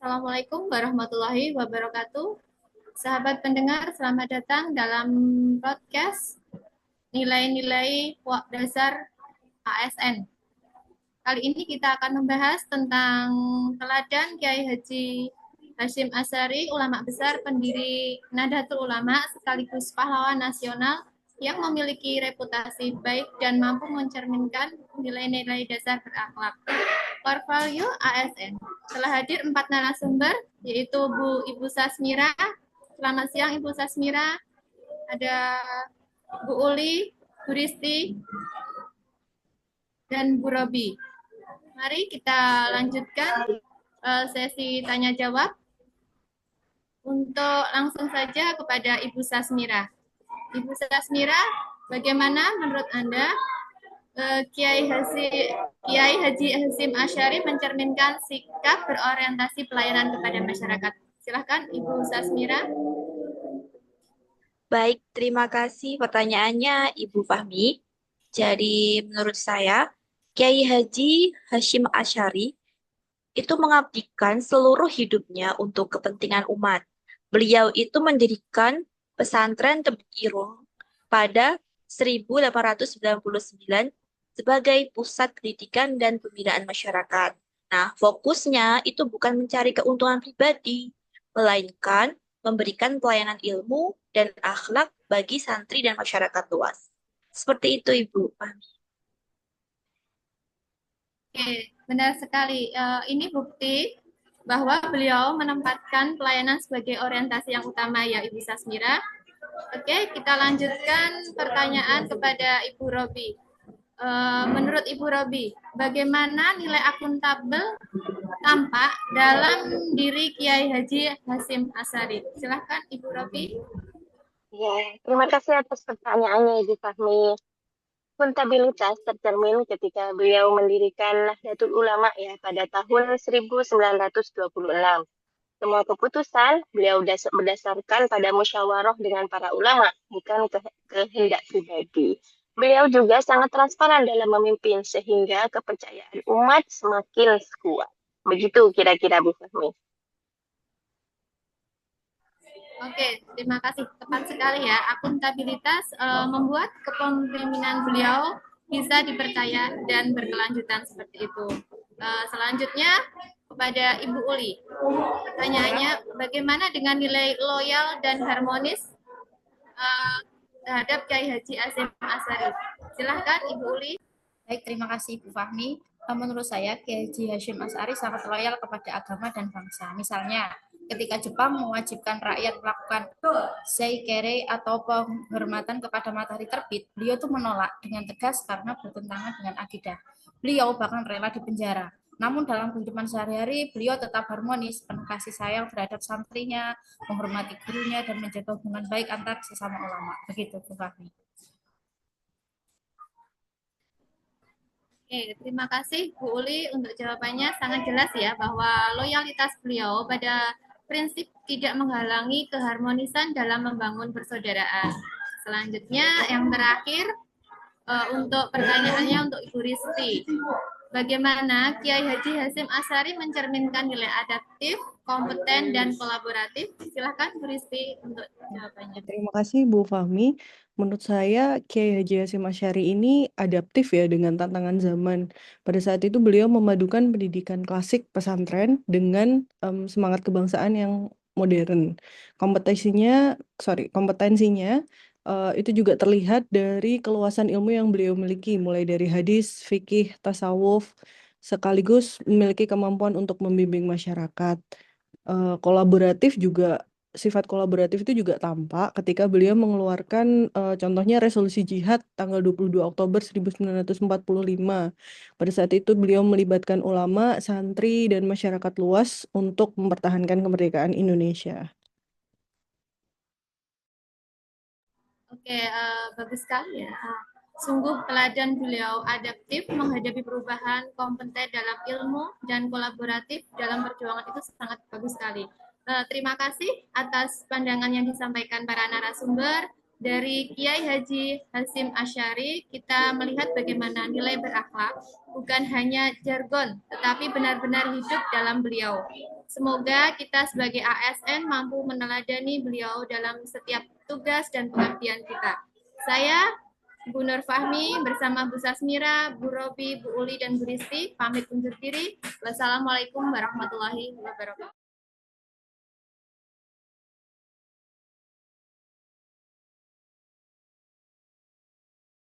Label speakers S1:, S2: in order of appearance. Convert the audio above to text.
S1: Assalamualaikum warahmatullahi wabarakatuh. Sahabat pendengar, selamat datang dalam podcast Nilai-nilai dasar ASN. Kali ini kita akan membahas tentang teladan Kiai Haji Hashim Asy'ari, ulama besar, pendiri Nahdlatul Ulama, sekaligus pahlawan nasional yang memiliki reputasi baik dan mampu mencerminkan nilai-nilai dasar berakhlak. Core value ASN. Telah hadir 4 narasumber, yaitu Ibu Sasmira. Selamat siang Ibu Sasmira. Ada Bu Uli, Bu Risti, dan Bu Robi. Mari kita lanjutkan sesi tanya jawab. Untuk langsung saja kepada Ibu Sasmira. Ibu Sasmira, bagaimana menurut Anda Kiai Haji Hashim Asy'ari mencerminkan sikap berorientasi pelayanan kepada masyarakat? Silahkan Ibu Sasmira.
S2: Baik, terima kasih pertanyaannya Ibu Fahmi. Jadi menurut saya, Kiai Haji Hashim Asy'ari itu mengabdikan seluruh hidupnya untuk kepentingan umat. Beliau itu mendirikan pesantren Tebing Irung pada 1899 sebagai pusat pendidikan dan pembinaan masyarakat. Nah, fokusnya itu bukan mencari keuntungan pribadi, melainkan memberikan pelayanan ilmu dan akhlak bagi santri dan masyarakat luas. Seperti itu, Ibu.
S1: Oke, benar sekali. Ini bukti bahwa beliau menempatkan pelayanan sebagai orientasi yang utama ya Ibu Sasmira. Oke, kita lanjutkan pertanyaan kepada Ibu Robi. Menurut Ibu Robi, bagaimana nilai akuntabel tampak dalam diri Kiai Haji Hashim Asy'ari? Silahkan Ibu Robi.
S3: Ya, terima kasih atas pertanyaannya Ibu Fahmi. Akuntabilitas tercermin ketika beliau mendirikan Nahdlatul Ulama ya pada tahun 1926. Semua keputusan beliau berdasarkan pada musyawarah dengan para ulama, bukan kehendak pribadi. Beliau juga sangat transparan dalam memimpin sehingga kepercayaan umat semakin kuat. Begitu kira-kira Bu Fahmi.
S1: Oke, terima kasih. Tepat sekali ya. Akuntabilitas membuat kepemimpinan beliau bisa dipercaya dan berkelanjutan seperti itu. Selanjutnya kepada Ibu Uli. Pertanyaannya, bagaimana dengan nilai loyal dan harmonis terhadap Kiai Haji Hashim Asy'ari? Silahkan Ibu Uli.
S4: Baik, terima kasih Ibu Fahmi. Menurut saya, Kiai Haji Hashim Asy'ari sangat loyal kepada agama dan bangsa. Misalnya, ketika Jepang mewajibkan rakyat melakukan seikere atau penghormatan kepada matahari terbit, beliau tuh menolak dengan tegas karena bertentangan dengan akidah. Beliau bahkan rela dipenjara. Namun dalam kehidupan sehari-hari, beliau tetap harmonis, penuh kasih sayang terhadap santrinya, menghormati gurunya, dan menjaga hubungan baik antar sesama ulama. Begitu, Bu Fahmi.
S1: Oke, terima kasih Bu Uli untuk jawabannya. Sangat jelas ya bahwa loyalitas beliau pada prinsip tidak menghalangi keharmonisan dalam membangun persaudaraan. Selanjutnya yang terakhir untuk pertanyaannya untuk Ibu Risti. Bagaimana Kiai Haji Hashim Asy'ari mencerminkan nilai adaptif, kompeten, dan kolaboratif? Silahkan Bu Risti untuk jawabannya.
S5: Terima kasih Bu Fahmi. Menurut saya Kiai Haji Hashim Asy'ari ini adaptif ya dengan tantangan zaman. Pada saat itu beliau memadukan pendidikan klasik pesantren dengan semangat kebangsaan yang modern. Kompetensinya itu juga terlihat dari keluasan ilmu yang beliau miliki, mulai dari hadis, fikih, tasawuf, sekaligus memiliki kemampuan untuk membimbing masyarakat. Sifat kolaboratif itu juga tampak ketika beliau mengeluarkan contohnya resolusi jihad tanggal 22 Oktober 1945. Pada saat itu beliau melibatkan ulama, santri, dan masyarakat luas untuk mempertahankan kemerdekaan Indonesia.
S1: Oke, bagus sekali ya. Sungguh teladan beliau adaptif menghadapi perubahan, kompeten dalam ilmu, dan kolaboratif dalam perjuangan itu sangat bagus sekali. Terima kasih atas pandangan yang disampaikan para narasumber. Dari Kiai Haji Hashim Asy'ari, kita melihat bagaimana nilai berakhlak bukan hanya jargon, tetapi benar-benar hidup dalam beliau. Semoga kita sebagai ASN mampu meneladani beliau dalam setiap tugas dan pengabdian kita. Saya, Bu Nur Fahmi, bersama Bu Sasmira, Bu Robi, Bu Uli, dan Bu Risti, pamit undur diri. Wassalamualaikum warahmatullahi wabarakatuh.